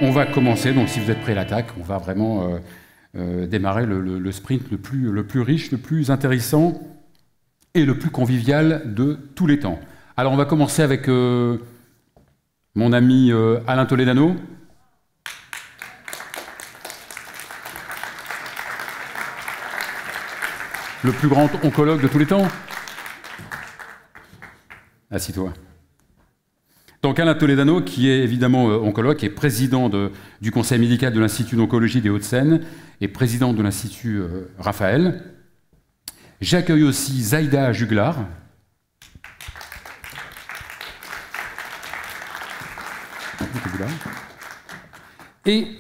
On va commencer, donc si vous êtes prêts à l'attaque, on va vraiment démarrer le sprint le plus riche, le plus intéressant et le plus convivial de tous les temps. Alors on va commencer avec mon ami Alain Toledano. Le plus grand oncologue de tous les temps. Assis-toi. Donc Alain Toledano, qui est évidemment oncologue, qui est président du conseil médical de l'Institut d'oncologie des Hauts-de-Seine et président de l'Institut Raphaël. J'accueille aussi Zaïda Juglar. Et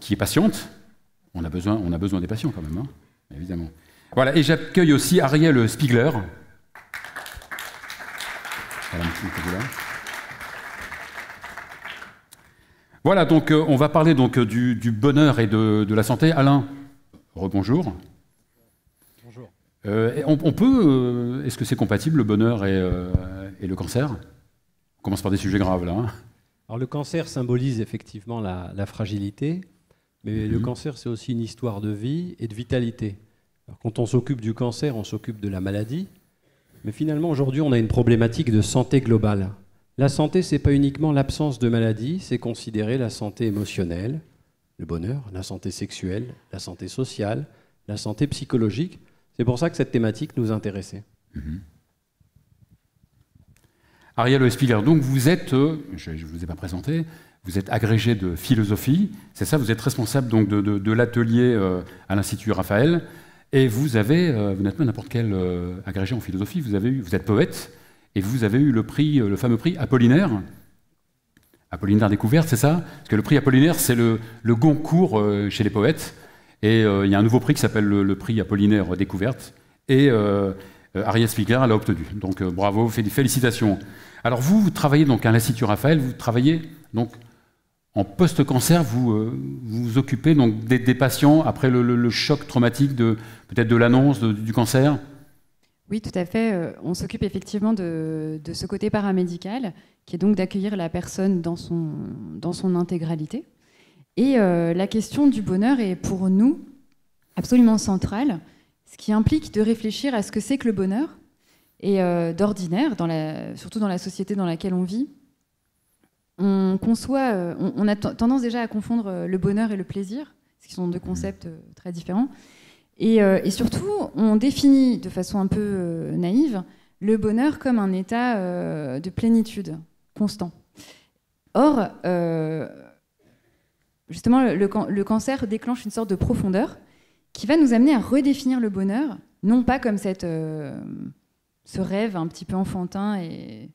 qui est patiente. On a besoin des patients quand même, hein, évidemment. Voilà, et j'accueille aussi Ariel Spiegler. Voilà, donc on va parler donc du bonheur et de la santé. Alain, rebonjour. Bonjour. On peut, est-ce que c'est compatible le bonheur et le cancer? On commence par des sujets graves là. Hein. Alors le cancer symbolise effectivement la fragilité, mais le cancer c'est aussi une histoire de vie et de vitalité. Alors, quand on s'occupe du cancer, on s'occupe de la maladie, mais finalement aujourd'hui on a une problématique de santé globale. La santé, ce n'est pas uniquement l'absence de maladie, c'est considérer la santé émotionnelle, le bonheur, la santé sexuelle, la santé sociale, la santé psychologique. C'est pour ça que cette thématique nous intéressait. Ariel Spiegler, donc vous êêtes, je ne vous ai pas présenté, vous êtes agrégé de philosophie, c'est ça, vous êtes responsable donc de l'atelier à l'Institut Raphaël, et vous n'êtes pas n'importe quel agrégé en philosophie, vous êtes poète, et vous avez eu le fameux prix Apollinaire. Apollinaire Découverte, c'est ça? Parce que le prix Apollinaire, c'est le Goncourt chez les poètes. Et il y a un nouveau prix qui s'appelle le prix Apollinaire Découverte. Et Ariel Spiegler l'a obtenu. Donc bravo, félicitations. Alors vous travaillez donc à l'Institut Raphaël, vous travaillez donc en post-cancer, vous vous occupez donc des patients après le choc traumatique peut-être de l'annonce du cancer. Oui, tout à fait. On s'occupe effectivement de ce côté paramédical, qui est donc d'accueillir la personne dans son intégralité. Et la question du bonheur est pour nous absolument centrale, ce qui implique de réfléchir à ce que c'est que le bonheur. Et d'ordinaire, surtout dans la société dans laquelle on vit, on a tendance déjà à confondre le bonheur et le plaisir, ce qui sont deux concepts très différents. Et surtout, on définit de façon un peu naïve le bonheur comme un état de plénitude constant. Or, justement, le cancer déclenche une sorte de profondeur qui va nous amener à redéfinir le bonheur, non pas comme ce rêve un petit peu enfantin et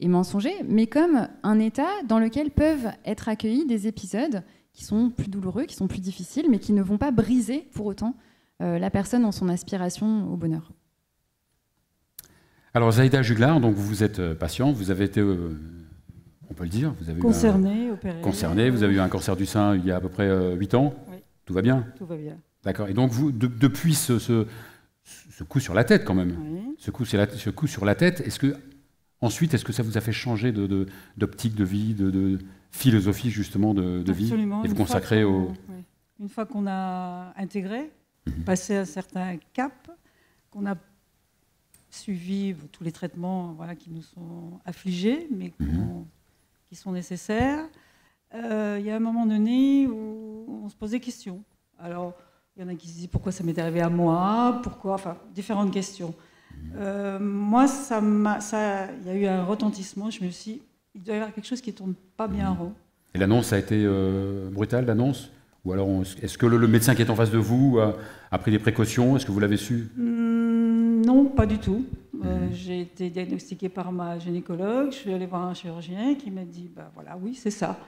mensonger, mais comme un état dans lequel peuvent être accueillis des épisodes qui sont plus douloureux, qui sont plus difficiles, mais qui ne vont pas briser pour autant la personne dans son aspiration au bonheur. Alors Zaïda Juglar, donc vous êtes patient, vous avez été, on peut le dire, vous avez concerné, vous avez eu un cancer du sein il y a à peu près 8 ans. Oui. Tout va bien? Tout va bien. D'accord. Et donc vous, depuis ce coup sur la tête quand même, Oui. ce coup sur la tête, est-ce que ça vous a fait changer d'optique de vie, de philosophie justement de vie, et vous consacrer au... Oui. Une fois qu'on a intégré, passé un certain cap, qu'on a suivi tous les traitements qui nous sont affligés, mais qui sont nécessaires, il y a un moment donné où on se pose des questions. Alors, il y en a qui se disent pourquoi ça m'est arrivé à moi, pourquoi, enfin, différentes questions. Moi, il y a eu un retentissement, je me suis dit, il doit y avoir quelque chose qui ne tourne pas bien en rond. Et l'annonce a été brutale, l'annonce? Ou alors, est-ce que le médecin qui est en face de vous a pris des précautions? Est-ce que vous l'avez su? Non, pas du tout. J'ai été diagnostiquée par ma gynécologue. Je suis allée voir un chirurgien qui m'a dit voilà, oui, c'est ça.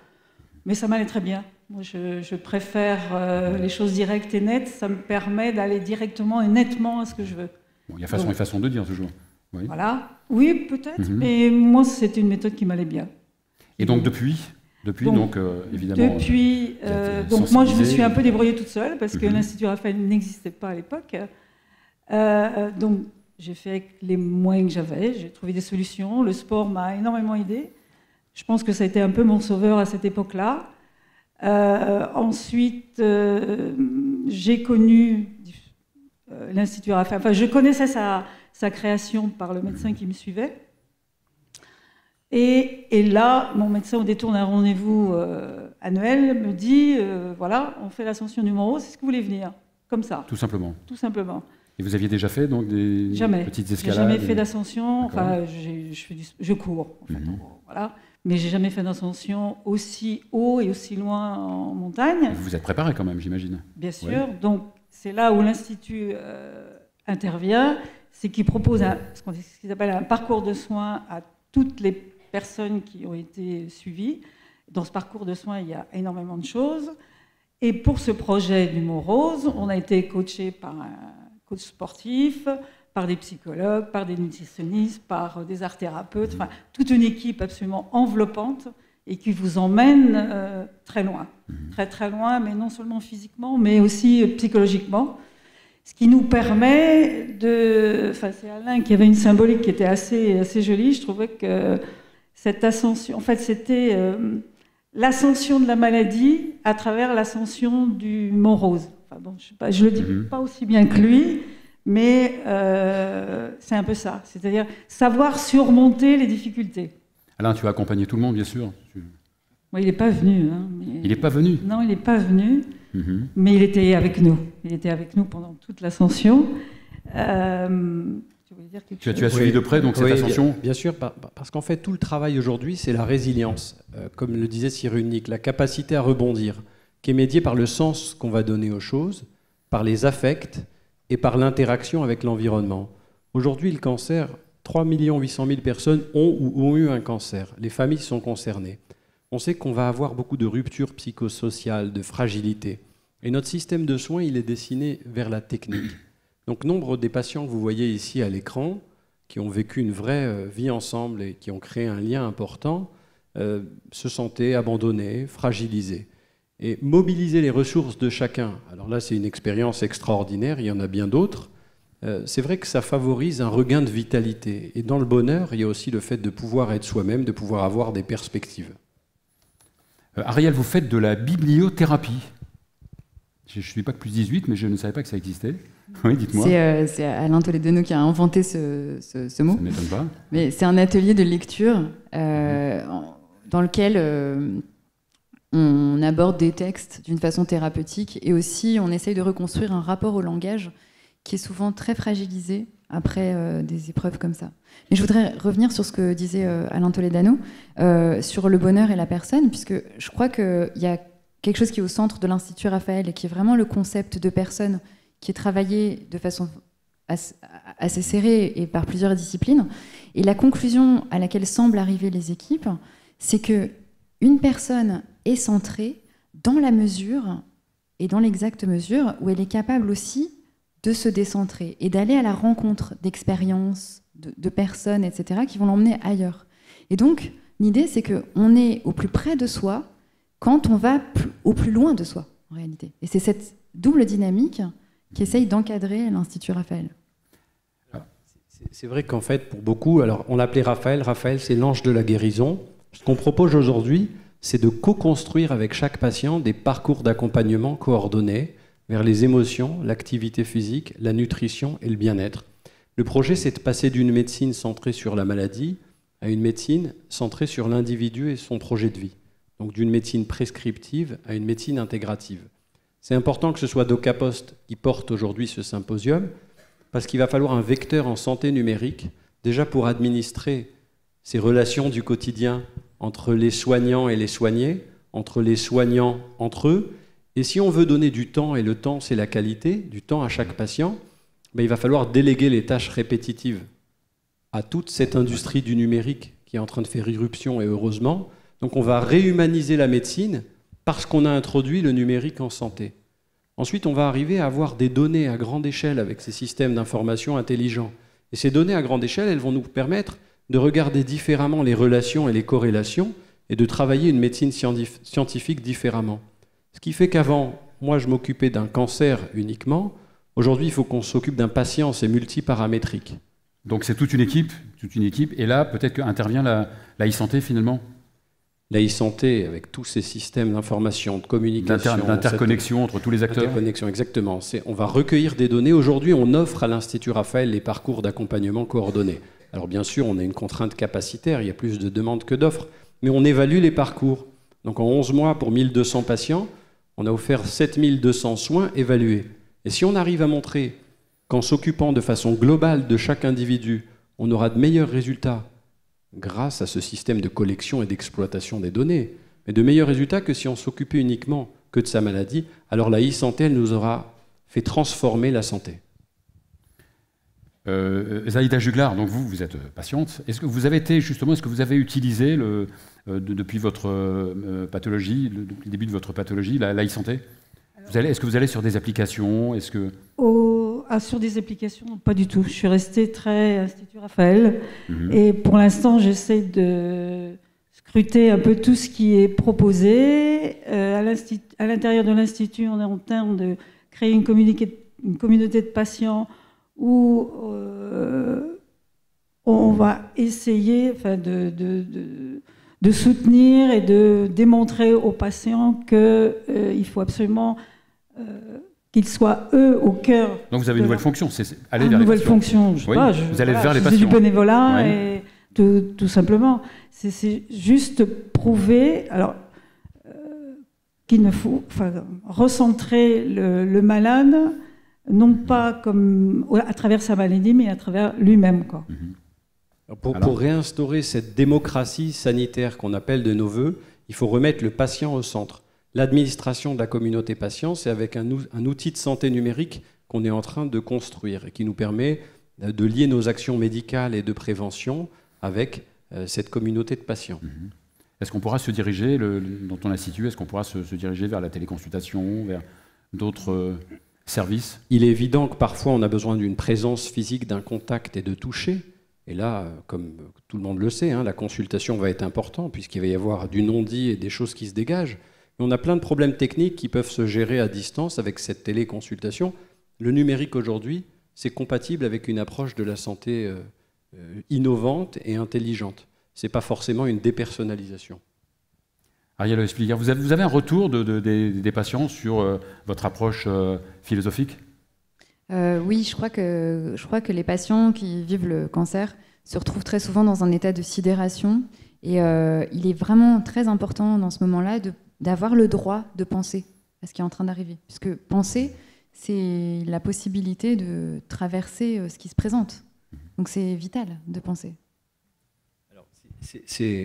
Mais ça m'allait très bien. Moi, je préfère les choses directes et nettes. Ça me permet d'aller directement et nettement à ce que je veux. Bon, il y a façon et façon de dire toujours. Oui. Voilà. Oui, peut-être. Mais moi, c'était une méthode qui m'allait bien. Et donc, depuis, évidemment... Depuis, donc moi, je me suis un peu débrouillée toute seule parce que l'Institut Raphaël n'existait pas à l'époque. Donc, j'ai fait avec les moyens que j'avais. J'ai trouvé des solutions. Le sport m'a énormément aidée. Je pense que ça a été un peu mon sauveur à cette époque-là. Ensuite, j'ai connu l'Institut Raphaël. Enfin, je connaissais sa création par le médecin qui me suivait. Et là, mon médecin, au détour d'un rendez-vous annuel, me dit voilà, on fait l'ascension du Mont Rose, est-ce que vous voulez venir? Comme ça. Tout simplement. Tout simplement. Et vous aviez déjà fait donc des petites escalades? Jamais fait d'ascension. Enfin, je cours, en fait, voilà. Mais j'ai jamais fait d'ascension aussi haut et aussi loin en montagne. Vous vous êtes préparé quand même, j'imagine. Bien sûr. Ouais. Donc, c'est là où l'Institut intervient, c'est qu'il propose ce qu'ils appellent un parcours de soins à toutes les personnes qui ont été suivies. Dans ce parcours de soins, il y a énormément de choses. Et pour ce projet du Mont Rose, on a été coaché par un coach sportif, par des psychologues, par des nutritionnistes, par des art-thérapeutes, enfin, toute une équipe absolument enveloppante et qui vous emmène très loin. Très très loin, mais non seulement physiquement, mais aussi psychologiquement. Ce qui nous permet de... Enfin, c'est Alain qui avait une symbolique qui était assez jolie. Je trouvais que cette ascension... En fait, c'était l'ascension de la maladie à travers l'ascension du Mont Rose. Enfin, bon, je le dis pas aussi bien que lui, mais c'est un peu ça. C'est-à-dire savoir surmonter les difficultés. Alain, tu as accompagné tout le monde, bien sûr. Bon, il n'est pas venu. Hein, mais... Il n'est pas venu? Non, il n'est pas venu. Mais il était avec nous. Il était avec nous pendant toute l'ascension. Tu as suivi de près donc, cette ascension? Bien sûr, parce qu'en fait, tout le travail aujourd'hui, c'est la résilience. Comme le disait Cyrulnik, la capacité à rebondir, qui est médiée par le sens qu'on va donner aux choses, par les affects et par l'interaction avec l'environnement. Aujourd'hui, le cancer, 3 800 000 personnes ont eu un cancer. Les familles sont concernées. On sait qu'on va avoir beaucoup de ruptures psychosociales, de fragilité. Et notre système de soins, il est dessiné vers la technique. Donc, nombre des patients que vous voyez ici à l'écran, qui ont vécu une vraie vie ensemble et qui ont créé un lien important, se sentaient abandonnés, fragilisés. Et mobiliser les ressources de chacun, alors là, c'est une expérience extraordinaire, il y en a bien d'autres. C'est vrai que ça favorise un regain de vitalité. Et dans le bonheur, il y a aussi le fait de pouvoir être soi-même, de pouvoir avoir des perspectives. Ariel, vous faites de la bibliothérapie. Je ne suis pas que plus 18, mais je ne savais pas que ça existait. Oui, dites-moi. C'est Alain Toledano qui a inventé ce mot. Ça ne m'étonne pas. Mais c'est un atelier de lecture dans lequel on aborde des textes d'une façon thérapeutique et aussi on essaye de reconstruire un rapport au langage qui est souvent très fragilisé après des épreuves comme ça. Mais je voudrais revenir sur ce que disait Alain Toledano, sur le bonheur et la personne, puisque je crois qu'il y a quelque chose qui est au centre de l'Institut Raphaël et qui est vraiment le concept de personne qui est travaillé de façon assez serrée et par plusieurs disciplines. Et la conclusion à laquelle semblent arriver les équipes, c'est qu'une personne est centrée dans la mesure et dans l'exacte mesure où elle est capable aussi de se décentrer et d'aller à la rencontre d'expériences, de personnes, etc., qui vont l'emmener ailleurs. Et donc, l'idée, c'est qu'on est au plus près de soi quand on va au plus loin de soi, en réalité. Et c'est cette double dynamique qui essaye d'encadrer l'Institut Raphaël. C'est vrai qu'en fait, pour beaucoup, alors on l'appelait Raphaël. Raphaël, c'est l'ange de la guérison. Ce qu'on propose aujourd'hui, c'est de co-construire avec chaque patient des parcours d'accompagnement coordonnés vers les émotions, l'activité physique, la nutrition et le bien-être. Le projet, c'est de passer d'une médecine centrée sur la maladie à une médecine centrée sur l'individu et son projet de vie. Donc d'une médecine prescriptive à une médecine intégrative. C'est important que ce soit DocaPost qui porte aujourd'hui ce symposium, parce qu'il va falloir un vecteur en santé numérique, déjà pour administrer ces relations du quotidien entre les soignants et les soignés, entre les soignants entre eux. Et si on veut donner du temps, et le temps c'est la qualité, du temps à chaque patient, il va falloir déléguer les tâches répétitives à toute cette industrie du numérique qui est en train de faire irruption, et heureusement. Donc on va réhumaniser la médecine parce qu'on a introduit le numérique en santé. Ensuite, on va arriver à avoir des données à grande échelle avec ces systèmes d'information intelligents. Et ces données à grande échelle, elles vont nous permettre de regarder différemment les relations et les corrélations et de travailler une médecine scientifique différemment. Ce qui fait qu'avant, moi, je m'occupais d'un cancer uniquement. Aujourd'hui, il faut qu'on s'occupe d'un patient, c'est multiparamétrique. Donc c'est toute une équipe, et là, peut-être qu'intervient la e-santé finalement. La e-santé, avec tous ces systèmes d'information, de communication... D'interconnexion entre tous les acteurs. Interconnexion, exactement. On va recueillir des données. Aujourd'hui, on offre à l'Institut Raphaël les parcours d'accompagnement coordonnés. Alors bien sûr, on a une contrainte capacitaire, il y a plus de demandes que d'offres, mais on évalue les parcours. Donc en 11 mois, pour 1200 patients, on a offert 7200 soins évalués. Et si on arrive à montrer qu'en s'occupant de façon globale de chaque individu, on aura de meilleurs résultats grâce à ce système de collection et d'exploitation des données, mais de meilleurs résultats que si on s'occupait uniquement que de sa maladie, alors la e-santé, elle nous aura fait transformer la santé. Zaïda Juglar, donc vous êtes patiente. Est-ce que vous avez été justement, est-ce que vous avez utilisé depuis votre pathologie, depuis le début de votre pathologie, la e-santé? Est-ce que vous allez sur des applications? Est-ce que sur des applications, pas du tout. Je suis restée très Institut Raphaël et pour l'instant, j'essaie de scruter un peu tout ce qui est proposé. À l'intérieur de l'Institut, on est en train de créer une communauté de patients où on va essayer de soutenir et de démontrer aux patients qu'il faut absolument qu'ils soient eux au cœur. Donc vous avez une nouvelle fonction, c'est aller vers les patients. Une nouvelle fonction, vous allez vers les patients. C'est du bénévolat et tout simplement. C'est juste prouver qu'il ne faut recentrer le malade, non pas comme à travers sa maladie, mais à travers lui-même, quoi. Pour réinstaurer cette démocratie sanitaire qu'on appelle de nos voeux, il faut remettre le patient au centre. L'administration de la communauté patient, c'est avec un outil de santé numérique qu'on est en train de construire et qui nous permet de lier nos actions médicales et de prévention avec cette communauté de patients. Est-ce qu'on pourra se diriger, dans ton institut, est-ce qu'on pourra se diriger vers la téléconsultation, vers d'autres services? Il est évident que parfois on a besoin d'une présence physique, d'un contact et de toucher. Et là, comme tout le monde le sait, la consultation va être importante puisqu'il va y avoir du non-dit et des choses qui se dégagent. Mais on a plein de problèmes techniques qui peuvent se gérer à distance avec cette téléconsultation. Le numérique aujourd'hui, c'est compatible avec une approche de la santé innovante et intelligente. Ce n'est pas forcément une dépersonnalisation. Ariel Espliger, vous avez un retour des patients sur votre approche philosophique? Oui, je crois que les patients qui vivent le cancer se retrouvent très souvent dans un état de sidération. Et il est vraiment très important dans ce moment-là d'avoir le droit de penser à ce qui est en train d'arriver. Puisque penser, c'est la possibilité de traverser ce qui se présente. Donc c'est vital de penser.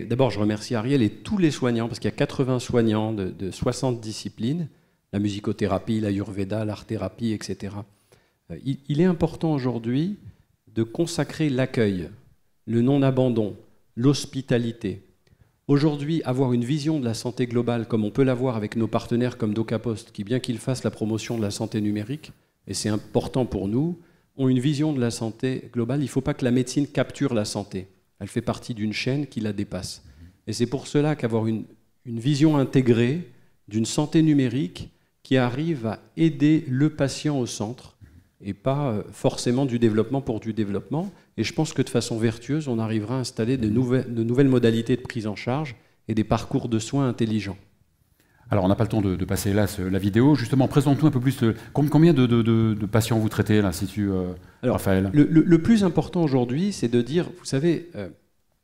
D'abord, je remercie Ariel et tous les soignants, parce qu'il y a 80 soignants de 60 disciplines, la musicothérapie, l'ayurveda, l'art-thérapie, etc. Il est important aujourd'hui de consacrer l'accueil, le non-abandon, l'hospitalité. Aujourd'hui, avoir une vision de la santé globale, comme on peut l'avoir avec nos partenaires comme DocaPost, qui, bien qu'ils fassent la promotion de la santé numérique, et c'est important pour nous, ont une vision de la santé globale. Il ne faut pas que la médecine capture la santé. Elle fait partie d'une chaîne qui la dépasse. Et c'est pour cela qu'avoir une vision intégrée d'une santé numérique qui arrive à aider le patient au centre, et pas forcément du développement pour du développement. Et je pense que de façon vertueuse, on arrivera à installer de nouvelles modalités de prise en charge et des parcours de soins intelligents. Alors, on n'a pas le temps de passer là la vidéo. Justement, présente-nous un peu plus combien de patients vous traitez à l'Institut Raphaël? Le plus important aujourd'hui, c'est de dire, vous savez,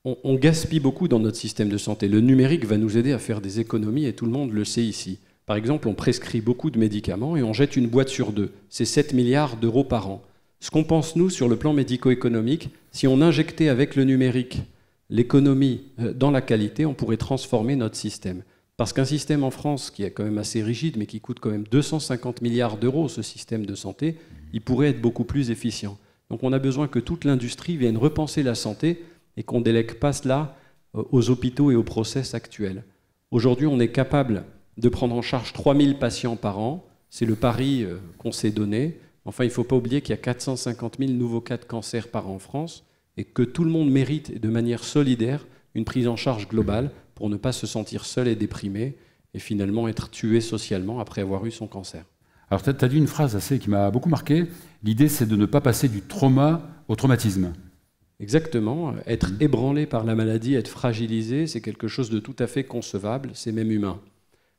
on gaspille beaucoup dans notre système de santé. Le numérique va nous aider à faire des économies et tout le monde le sait ici. Par exemple, on prescrit beaucoup de médicaments et on jette une boîte sur deux. C'est 7 milliards d'euros par an. Ce qu'on pense, nous, sur le plan médico-économique, si on injectait avec le numérique l'économie dans la qualité, on pourrait transformer notre système. Parce qu'un système en France qui est quand même assez rigide, mais qui coûte quand même 250 milliards d'euros, ce système de santé, il pourrait être beaucoup plus efficient. Donc on a besoin que toute l'industrie vienne repenser la santé et qu'on ne délègue pas cela aux hôpitaux et aux process actuels. Aujourd'hui, on est capable de prendre en charge 3000 patients par an. C'est le pari qu'on s'est donné. Enfin, il ne faut pas oublier qu'il y a 450 000 nouveaux cas de cancer par an en France et que tout le monde mérite de manière solidaire une prise en charge globale pour ne pas se sentir seul et déprimé et finalement être tué socialement après avoir eu son cancer. Alors, tu as dit une phrase qui m'a beaucoup marqué. L'idée, c'est de ne pas passer du trauma au traumatisme. Exactement. Être ébranlé par la maladie, être fragilisé, c'est quelque chose de tout à fait concevable, c'est même humain.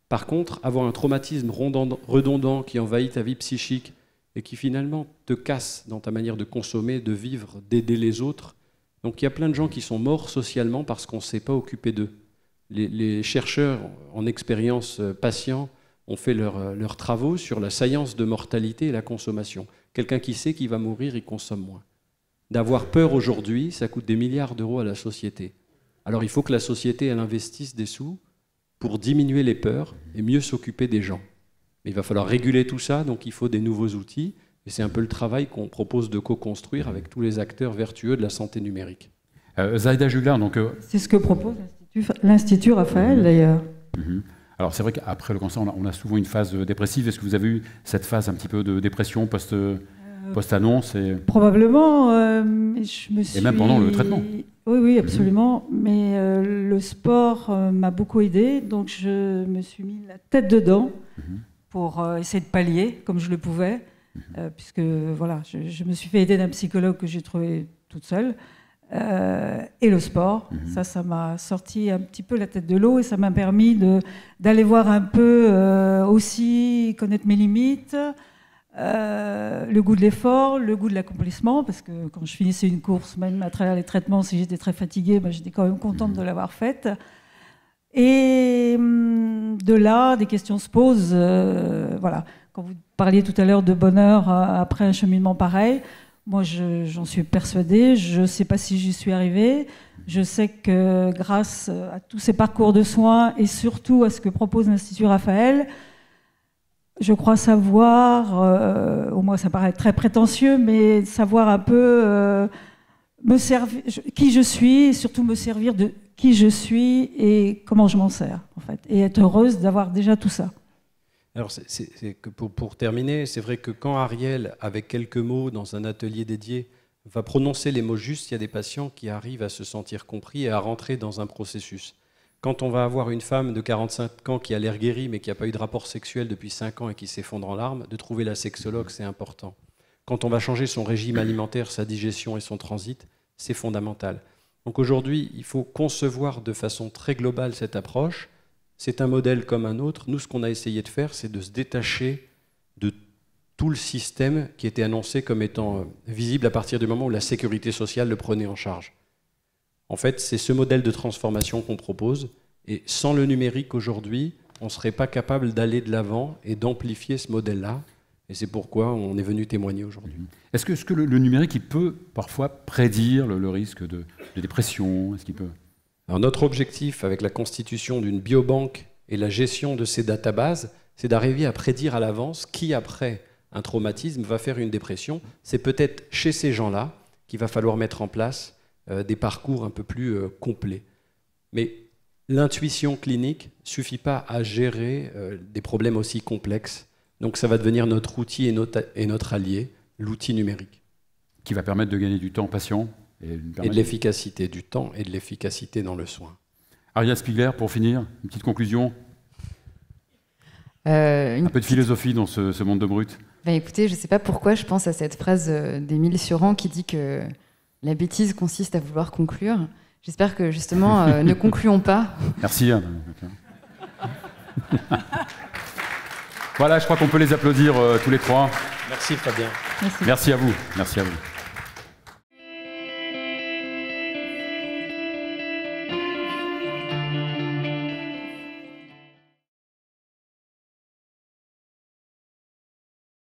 Par contre, avoir un traumatisme redondant qui envahit ta vie psychique et qui finalement te casse dans ta manière de consommer, de vivre, d'aider les autres. Donc il y a plein de gens qui sont morts socialement parce qu'on ne s'est pas occupé d'eux. Les chercheurs en expérience patient ont fait leurs travaux sur la science de mortalité et la consommation. Quelqu'un qui sait qu'il va mourir, il consomme moins. D'avoir peur aujourd'hui, ça coûte des milliards d'euros à la société. Alors il faut que la société elle investisse des sous pour diminuer les peurs et mieux s'occuper des gens. Mais il va falloir réguler tout ça, donc il faut des nouveaux outils. Et c'est un peu le travail qu'on propose de co-construire avec tous les acteurs vertueux de la santé numérique. Zaïda Juglar, donc... C'est ce que propose l'Institut Raphaël, d'ailleurs. Alors c'est vrai qu'après le cancer, on a souvent une phase dépressive. Est-ce que vous avez eu cette phase un petit peu de dépression post-annonce Probablement. Je me suis... Et même pendant le traitement. Oui, absolument. Mais le sport m'a beaucoup aidé, donc je me suis mis la tête dedans pour essayer de pallier comme je le pouvais, puisque voilà, je me suis fait aider d'un psychologue que j'ai trouvé toute seule. Et le sport, ça m'a sorti un petit peu la tête de l'eau et ça m'a permis d'aller voir un peu aussi, connaître mes limites, le goût de l'effort, le goût de l'accomplissement, parce que quand je finissais une course, même à travers les traitements, si j'étais très fatiguée, j'étais quand même contente de l'avoir faite. Et de là, des questions se posent. Voilà. Quand vous parliez tout à l'heure de bonheur après un cheminement pareil, moi, j'en suis persuadée. Je ne sais pas si j'y suis arrivée. Je sais que grâce à tous ces parcours de soins et surtout à ce que propose l'Institut Raphaël, je crois savoir, au moins ça paraît très prétentieux, mais savoir un peu me servir, qui je suis et surtout me servir de qui je suis et comment je m'en sers, en fait. Et être heureuse d'avoir déjà tout ça. Alors, pour terminer, c'est vrai que quand Ariel, avec quelques mots dans un atelier dédié, va prononcer les mots justes, il y a des patients qui arrivent à se sentir compris et à rentrer dans un processus. Quand on va avoir une femme de 45 ans qui a l'air guérie mais qui n'a pas eu de rapport sexuel depuis 5 ans et qui s'effondre en larmes, de trouver la sexologue, c'est important. Quand on va changer son régime alimentaire, sa digestion et son transit, c'est fondamental. Donc aujourd'hui, il faut concevoir de façon très globale cette approche. C'est un modèle comme un autre. Nous, ce qu'on a essayé de faire, c'est de se détacher de tout le système qui était annoncé comme étant visible à partir du moment où la sécurité sociale le prenait en charge. En fait, c'est ce modèle de transformation qu'on propose. Et sans le numérique aujourd'hui, on ne serait pas capable d'aller de l'avant et d'amplifier ce modèle-là. Et c'est pourquoi on est venu témoigner aujourd'hui. Est-ce que le numérique il peut parfois prédire le risque de dépression? Est-ce qu'il peut... Alors notre objectif avec la constitution d'une biobanque et la gestion de ces databases, c'est d'arriver à prédire à l'avance qui, après un traumatisme, va faire une dépression. C'est peut-être chez ces gens-là qu'il va falloir mettre en place des parcours un peu plus complets. Mais l'intuition clinique ne suffit pas à gérer des problèmes aussi complexes. Donc ça va devenir notre outil et notre allié, l'outil numérique. Qui va permettre de gagner du temps patient. Et de l'efficacité, du temps et de l'efficacité dans le soin. Ariel Spiegler, pour finir, une petite conclusion. Un peu de philosophie dans ce monde de brut. Écoutez, je ne sais pas pourquoi je pense à cette phrase d'Émile Cioran qui dit que la bêtise consiste à vouloir conclure. J'espère que justement, ne concluons pas. Merci. Voilà, je crois qu'on peut les applaudir tous les trois. Merci Fabien. Merci à vous. Merci à vous.